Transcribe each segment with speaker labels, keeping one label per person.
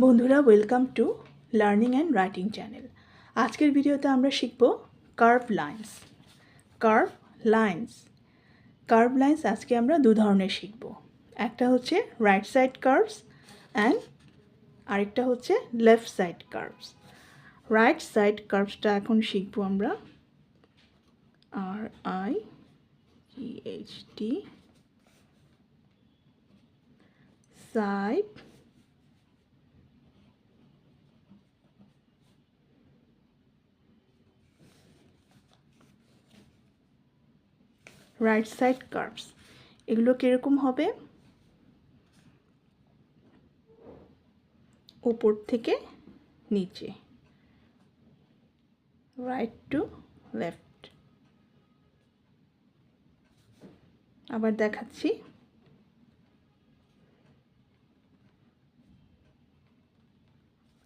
Speaker 1: বন্ধুরা welcome to learning and writing channel. আজকের ভিডিওতে আমরা শিখব কার্ভ লাইন্স। কার্ভ লাইন্স আজকে আমরা দু ধরনের শিখব। একটা হচ্ছে রাইট সাইড কার্ভস অ্যান্ড আরেকটা হচ্ছে left side curves. Right side কার্ভসটা এখন শিখব আমরা। RIGHT side right side curves এগুলো কীরকম হবে? উপর থেকে নিচে, রাইট টু লেফট। আবার দেখাচ্ছি।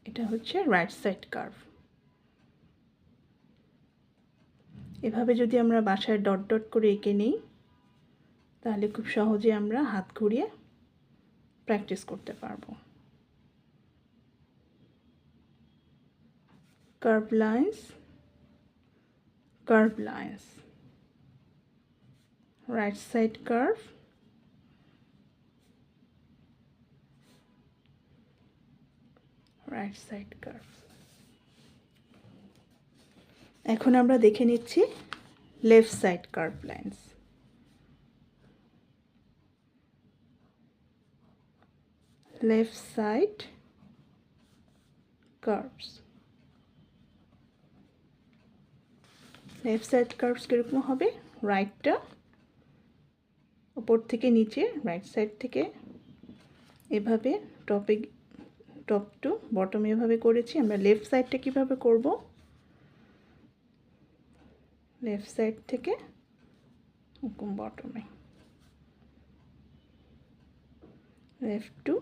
Speaker 1: এটা হচ্ছে রাইট সাইড কার্ভ। এভাবে যদি আমরা বাসায় ডট ডট করে এঁকে নিই তাহলে খুব সহজে আমরা হাত ঘুরিয়ে প্র্যাকটিস করতে পারবো। Curve lines, right side curve, right side curve. এখন আমরা দেখে নিচ্ছি left side curve lines. Left side curves. Left side curves কীরকম হবে? রাইটটা উপর থেকে নিচে, রাইট সাইড থেকে এভাবে টপ টু বটম এভাবে করেছি। আমরা লেফট সাইডটা কীভাবে করব? লেফট সাইড থেকে বটমে, লেফট টু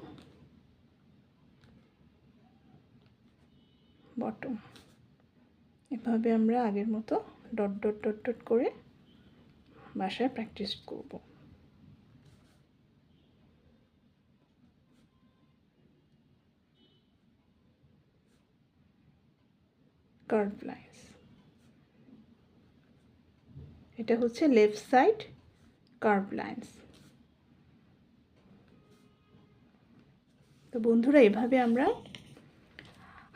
Speaker 1: বটম। এভাবে আমরা আগের মতো ডট ডট ডট ডট করে বাসায় প্র্যাকটিস করব। কার্ভ লাইন্স, এটা হচ্ছে লেফট সাইড কার্ভ লাইন্স। তো বন্ধুরা, এভাবে আমরা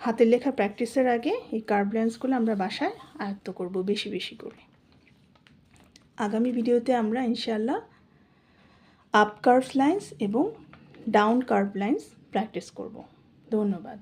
Speaker 1: হাতের লেখা প্র্যাকটিসের আগে এই কার্ভ লাইন্সগুলো আমরা বাসায় আয়ত্ত করব বেশি বেশি করে। আগামী ভিডিওতে আমরা ইনশাআল্লাহ আপ কার্ভ লাইন্স এবং ডাউন কার্ভ লাইন্স প্র্যাকটিস করব। ধন্যবাদ।